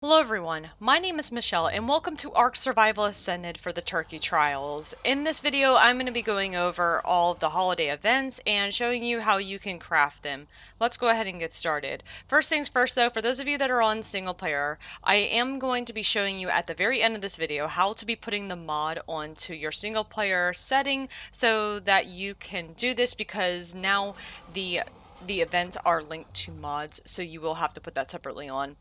Hello everyone, my name is Michelle and welcome to Ark Survival Ascended for the Turkey Trials. In this video I'm going to be going over all of the holiday events and showing you how you can craft them. Let's go ahead and get started. First things first though, for those of you that are on single player, I am going to be showing you at the very end of this video how to be putting the mod onto your single player setting so that you can do this, because now the events are linked to mods, so you will have to put that separately on.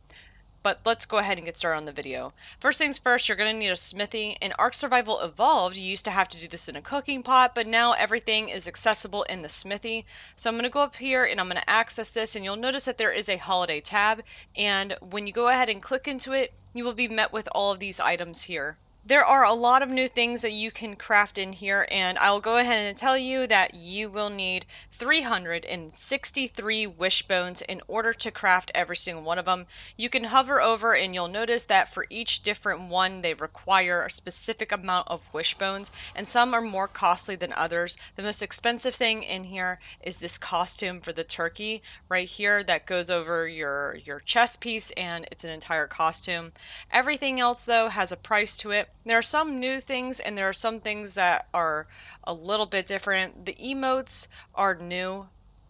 But let's go ahead and get started on the video. First things first, you're going to need a smithy. In Ark Survival Evolved, you used to have to do this in a cooking pot, but now everything is accessible in the smithy. So I'm going to go up here and I'm going to access this, and you'll notice that there is a holiday tab, and when you go ahead and click into it, you will be met with all of these items here. There are a lot of new things that you can craft in here, and I'll go ahead and tell you that you will need 363 wishbones in order to craft every single one of them. You can hover over and you'll notice that for each different one they require a specific amount of wishbones, and some are more costly than others. The most expensive thing in here is this costume for the turkey right here that goes over your chest piece, and it's an entire costume. Everything else though has a price to it. There are some new things and there are some things that are a little bit different. The emotes are new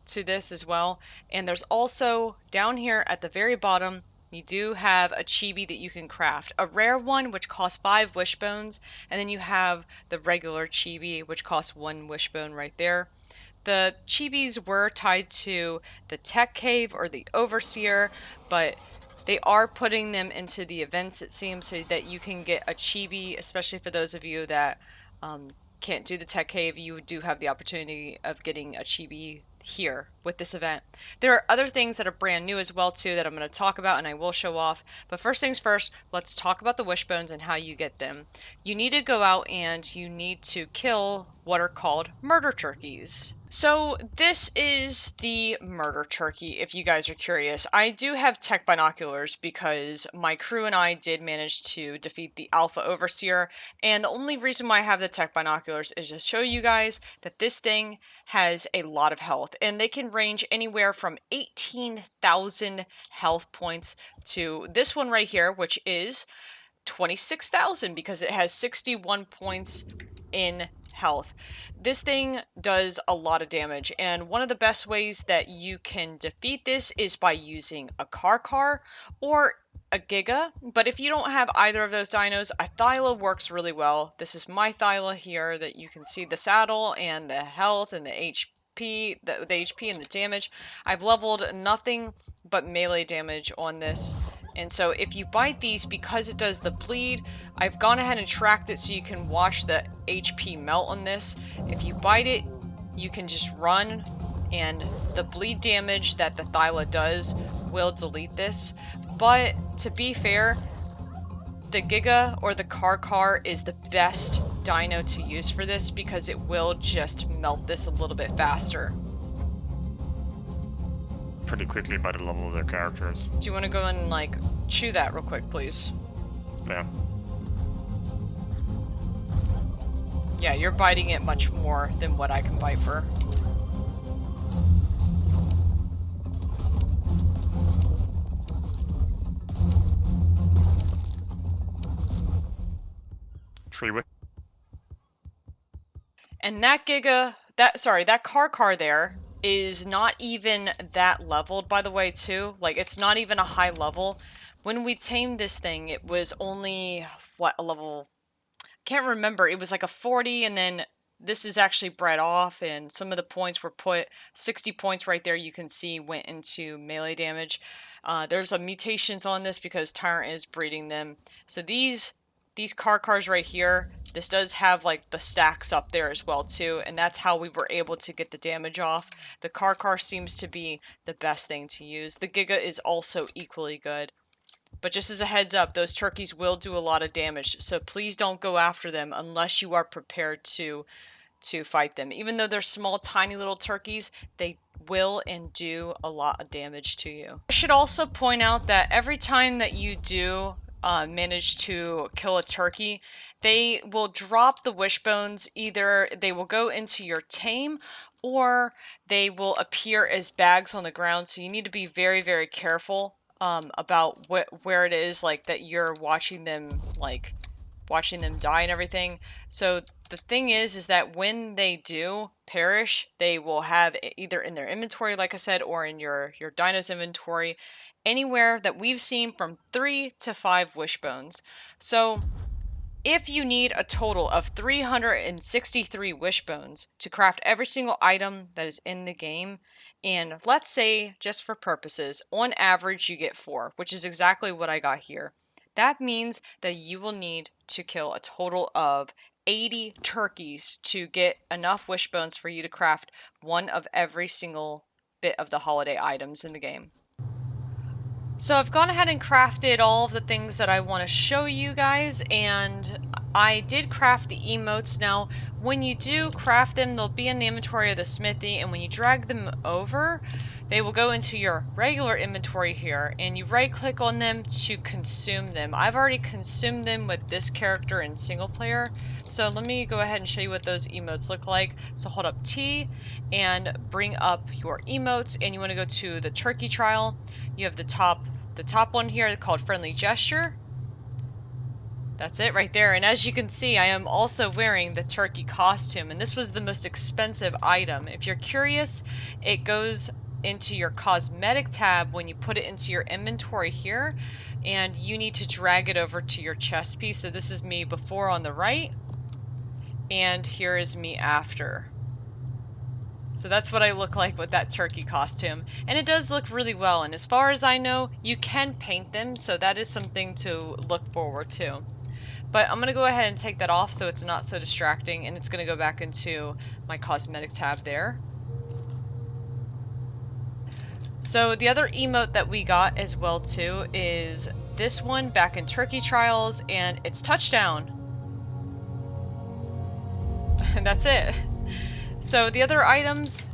to this as well. And there's also down here at the very bottom, you do have a chibi that you can craft. A rare one which costs 5 wishbones, and then you have the regular chibi which costs 1 wishbone right there. The chibis were tied to the tech cave or the overseer, but they are putting them into the events, it seems, so that you can get a chibi, especially for those of you that can't do the tech cave. You do have the opportunity of getting a chibi here with this event. There are other things that are brand new as well too that I'm going to talk about and I will show off. But first things first, let's talk about the wishbones and how you get them. You need to go out and you need to kill what are called murder turkeys. So this is the murder turkey, if you guys are curious. I do have tech binoculars because my crew and I did manage to defeat the Alpha Overseer, and the only reason why I have the tech binoculars is to show you guys that this thing has a lot of health, and they can range anywhere from 18,000 health points to this one right here, which is 26,000 because it has 61 points in health. This thing does a lot of damage, and one of the best ways that you can defeat this is by using a car or a Giga. But if you don't have either of those dinos, a Thyla works really well. This is my Thyla here that you can see the saddle and the health and the HP, the HP and the damage. I've leveled nothing but melee damage on this. And so if you bite these, because it does the bleed, I've gone ahead and tracked it so you can watch the HP melt on this. If you bite it, you can just run, and the bleed damage that the Thyla does will delete this. But to be fair, the Giga or the car is the best dino to use for this because it will just melt this a little bit faster. Pretty quickly by the level of their characters. Do you want to go and like chew that real quick, please? Yeah. Yeah, you're biting it much more than what I can bite for. Tree whip. And that Giga, that car there is not even that leveled, by the way, too. Like, it's not even a high level. When we tamed this thing, it was only, what, a level... Can't remember. It was like a 40, and then this is actually bred off, and some of the points were put... 60 points right there, you can see, went into melee damage. There's a mutations on this because Tyrant is breeding them. So these cars right here, this does have like the stacks up there as well too, and that's how we were able to get the damage off. The car seems to be the best thing to use. The Giga is also equally good. But just as a heads up, those turkeys will do a lot of damage, so please don't go after them unless you are prepared to fight them. Even though they're small, tiny little turkeys, they will and do a lot of damage to you. I should also point out that every time that you do manage to kill a turkey, they will drop the wishbones. Either they will go into your tame or they will appear as bags on the ground, so you need to be very, very careful about where it is like that you're watching them die and everything. So the thing is that when they do perish, they will have either in their inventory, like I said, or in your dino's inventory, anywhere that we've seen from 3 to 5 wishbones. So if you need a total of 363 wishbones to craft every single item that is in the game, and let's say, just for purposes, on average you get 4, which is exactly what I got here. That means that you will need to kill a total of 80 turkeys to get enough wishbones for you to craft one of every single bit of the holiday items in the game. So I've gone ahead and crafted all of the things that I want to show you guys, and I did craft the emotes. Now, when you do craft them, they'll be in the inventory of the smithy, and when you drag them over, they will go into your regular inventory here, and you right-click on them to consume them. I've already consumed them with this character in single player, so let me go ahead and show you what those emotes look like. So hold up T and bring up your emotes, and you want to go to the turkey trial. You have the top one here called Friendly Gesture. That's it right there. And as you can see, I am also wearing the turkey costume, and this was the most expensive item. If you're curious, it goes into your cosmetic tab when you put it into your inventory here, and you need to drag it over to your chest piece. So this is me before on the right, and here is me after. So that's what I look like with that turkey costume. And it does look really well, and as far as I know, you can paint them, so that is something to look forward to. But I'm going to go ahead and take that off so it's not so distracting, and it's going to go back into my cosmetic tab there. So the other emote that we got as well too is this one back in Turkey Trials, and it's touchdown. And that's it. So the other items,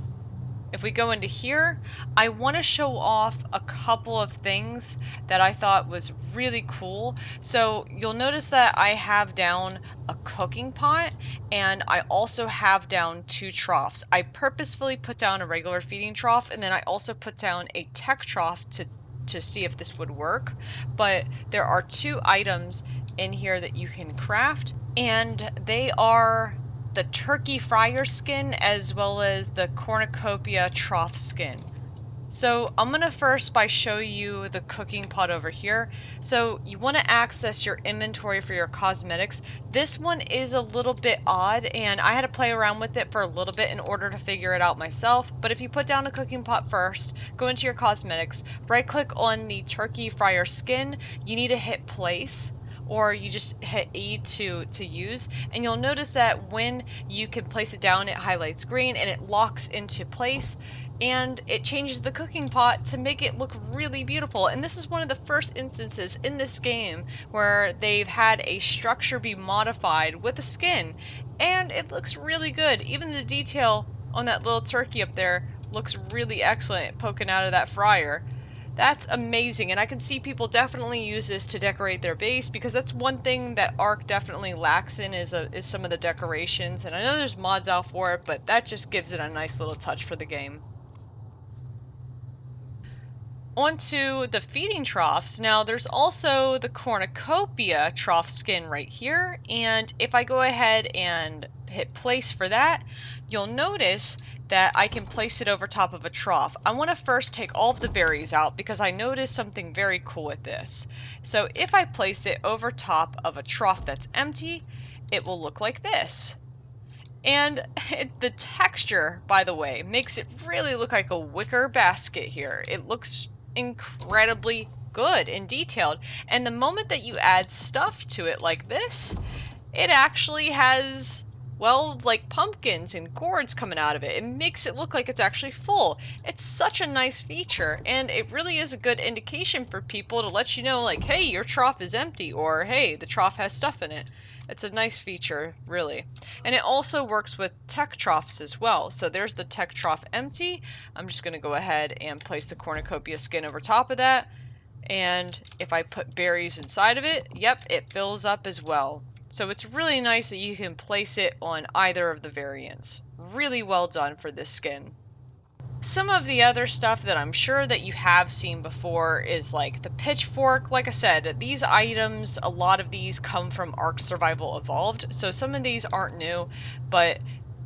if we go into here, I want to show off a couple of things that I thought was really cool. So you'll notice that I have down a cooking pot, and I also have down 2 troughs. I purposefully put down a regular feeding trough, and then I also put down a tech trough to see if this would work. But there are 2 items in here that you can craft, and they are the turkey fryer skin as well as the cornucopia trough skin. So I'm gonna first show you the cooking pot over here. So you want to access your inventory for your cosmetics. This one is a little bit odd, and I had to play around with it for a little bit in order to figure it out myself. But if you put down a cooking pot first, go into your cosmetics, right click on the turkey fryer skin, you need to hit place, or you just hit E to use, and you'll notice that when you can place it down, it highlights green and it locks into place, and it changes the cooking pot to make it look really beautiful. And this is one of the first instances in this game where they've had a structure be modified with a skin, and it looks really good. Even the detail on that little turkey up there looks really excellent poking out of that fryer. That's amazing, and I can see people definitely use this to decorate their base, because that's one thing that Ark definitely lacks in is some of the decorations. And I know there's mods out for it, but that just gives it a nice little touch for the game. Onto the feeding troughs. Now there's also the cornucopia trough skin right here, and if I go ahead and hit place for that, you'll notice that I can place it over top of a trough. I want to first take all of the berries out because I noticed something very cool with this. So if I place it over top of a trough that's empty, it will look like this. And the texture, by the way, makes it really look like a wicker basket here. It looks incredibly good and detailed. And the moment that you add stuff to it like this, it actually has, well, like pumpkins and gourds coming out of it. It makes it look like it's actually full. It's such a nice feature, and it really is a good indication for people to let you know, like, hey, your trough is empty, or hey, the trough has stuff in it. It's a nice feature, really. And it also works with tech troughs as well. So there's the tech trough empty. I'm just going to go ahead and place the cornucopia skin over top of that. And if I put berries inside of it, yep, it fills up as well. So it's really nice that you can place it on either of the variants. Really well done for this skin. some of the other stuff that I'm sure that you have seen before is like the pitchfork. Like I said, these items, a lot of these come from Ark Survival Evolved, so some of these aren't new, but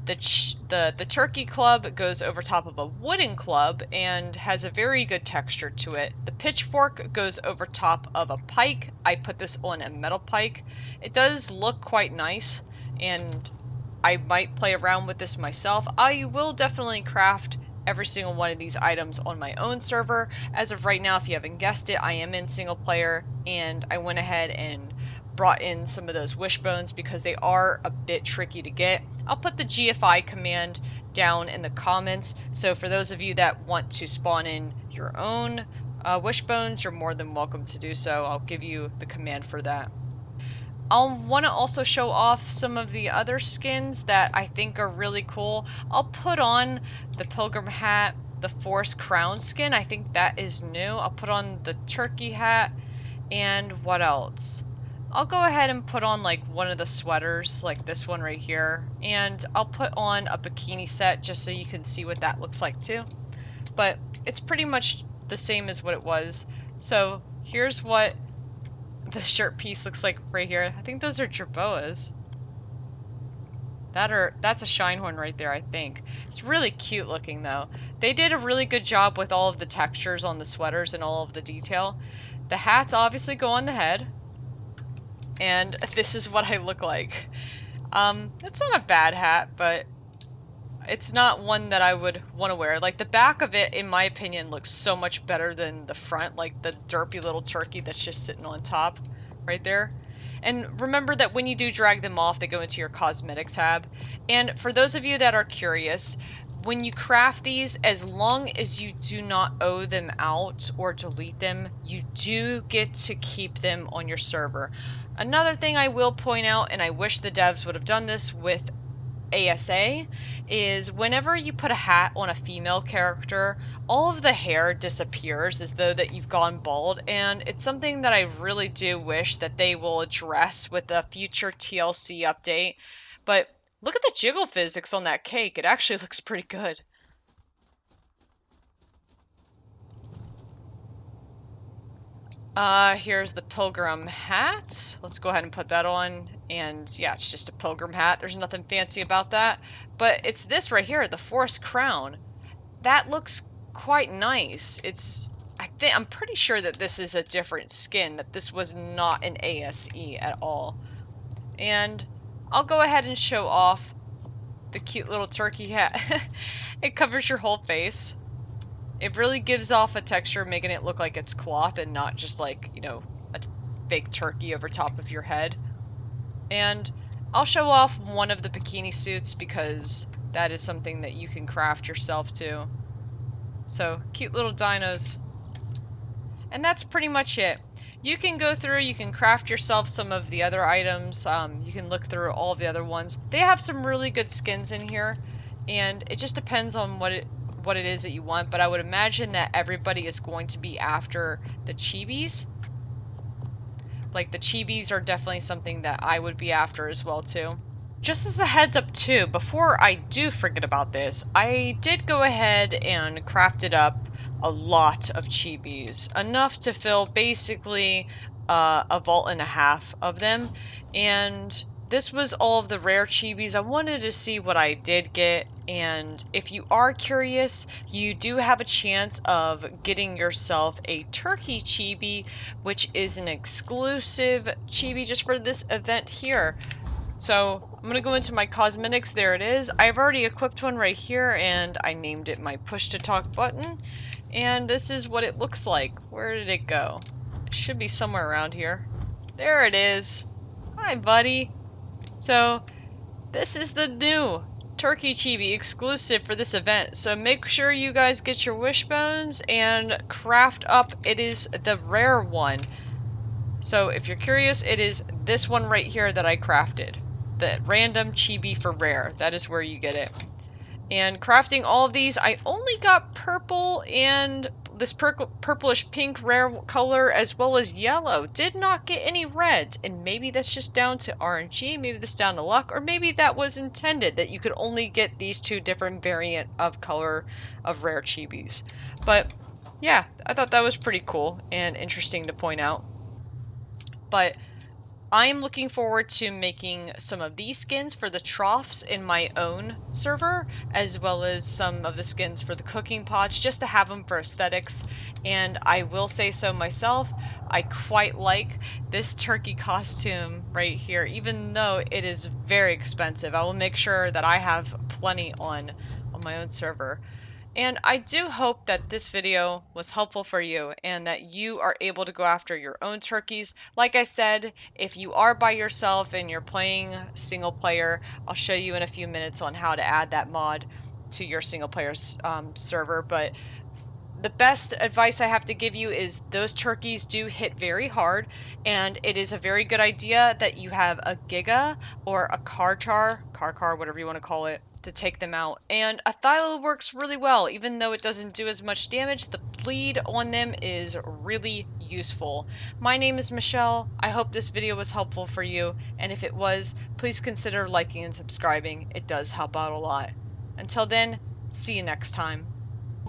the turkey club goes over top of a wooden club and has a very good texture to it. The pitchfork goes over top of a pike. I put this on a metal pike. It does look quite nice, and I might play around with this myself. I will definitely craft every single one of these items on my own server. As of right now, if you haven't guessed it, I am in single player, and I went ahead and brought in some of those wishbones because they are a bit tricky to get. I'll put the GFI command down in the comments, so for those of you that want to spawn in your own wishbones, you're more than welcome to do so. I'll give you the command for that. I'll want to also show off some of the other skins that I think are really cool. I'll put on the pilgrim hat, the forest crown skin. I think that is new. I'll put on the turkey hat, and what else? I'll go ahead and put on like one of the sweaters, like this one right here, and I'll put on a bikini set just so you can see what that looks like too. But it's pretty much the same as what it was. So here's what the shirt piece looks like right here. I think those are jerboas. That's a Shinehorn right there, I think. It's really cute looking though. They did a really good job with all of the textures on the sweaters and all of the detail. The hats obviously go on the head. And this is what I look like. It's not a bad hat, but it's not one that I would want to wear. Like, the back of it, in my opinion, looks so much better than the front, like the derpy little turkey that's just sitting on top right there. And remember that when you do drag them off, they go into your cosmetic tab. And for those of you that are curious, when you craft these, as long as you do not owe them out or delete them, you do get to keep them on your server. Another thing I will point out, and I wish the devs would have done this with ASA, is whenever you put a hat on a female character, all of the hair disappears as though that you've gone bald, and it's something that I really do wish that they will address with a future TLC update. But look at the jiggle physics on that cake. It actually looks pretty good. Here's the pilgrim hat. Let's go ahead and put that on. And yeah, it's just a pilgrim hat. There's nothing fancy about that. But it's this right here, the forest crown. That looks quite nice. I'm pretty sure that this is a different skin, that this was not an ASE at all. And I'll go ahead and show off the cute little turkey hat. It covers your whole face. It really gives off a texture, making it look like it's cloth and not just like, you know, a fake turkey over top of your head. And I'll show off one of the bikini suits because that is something that you can craft yourself too. So, cute little dinos. And that's pretty much it. You can go through, you can craft yourself some of the other items, you can look through all the other ones. They have some really good skins in here, and it just depends on what it is that you want, but I would imagine that everybody is going to be after the Chibis. Like, the Chibis are definitely something that I would be after as well, too. Just as a heads up, too, before I do forget about this, I did go ahead and crafted up a lot of Chibis. Enough to fill basically a vault and a half of them, and this was all of the rare Chibis. I wanted to see what I did get, and if you are curious, you do have a chance of getting yourself a turkey Chibi, which is an exclusive Chibi just for this event here. So I'm gonna go into my cosmetics. There it is. I've already equipped one right here, and I named it my push to talk button. And this is what it looks like. Where did it go? It should be somewhere around here. There it is. Hi, buddy. So, this is the new Turkey Chibi exclusive for this event. So make sure you guys get your wishbones and craft up. It is the rare one. So if you're curious, it is this one right here that I crafted. The random Chibi for rare. That is where you get it. And crafting all of these, I only got purple and this purplish pink rare color as well as yellow did not get any reds, and maybe that's just down to RNG, maybe that's down to luck, or maybe that was intended that you could only get these two different variant of color of rare chibis. But yeah, I thought that was pretty cool and interesting to point out. But I'm looking forward to making some of these skins for the troughs in my own server, as well as some of the skins for the cooking pots, just to have them for aesthetics. And I will say so myself, I quite like this turkey costume right here, even though it is very expensive. I will make sure that I have plenty on my own server. And I do hope that this video was helpful for you and that you are able to go after your own turkeys. Like I said, if you are by yourself and you're playing single player, I'll show you in a few minutes on how to add that mod to your single player server. But the best advice I have to give you is those turkeys do hit very hard, and it is a very good idea that you have a giga or a car car, whatever you want to call it, to take them out. And a thylo works really well, even though it doesn't do as much damage. The bleed on them is really useful. My name is Michelle. I hope this video was helpful for you, and if it was, please consider liking and subscribing. It does help out a lot. Until then, see you next time.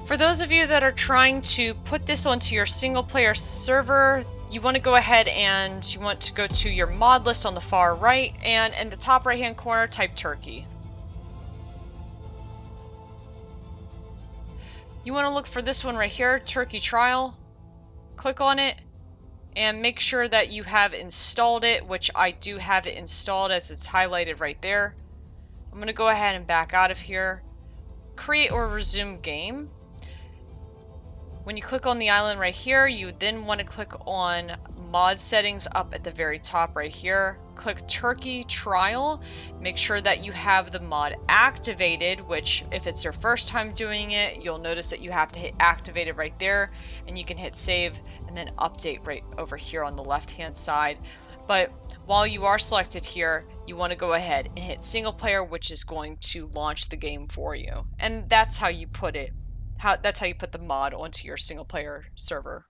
For those of you that are trying to put this onto your single player server, you want to go ahead and you want to go to your mod list on the far right, and in the top right hand corner type turkey. You want to look for this one right here, turkey trial. Click on it and make sure that you have installed it, which I do have it installed as it's highlighted right there. I'm going to go ahead and back out of here. Create or resume game. When you click on the island right here, you then want to click on mod settings up at the very top right here. Click turkey trial. Make sure that you have the mod activated, which if it's your first time doing it, you'll notice that you have to hit activated right there, and you can hit save and then update right over here on the left hand side. But while you are selected here, you want to go ahead and hit single player, which is going to launch the game for you. And that's how you put it. That's how you put the mod onto your single player server.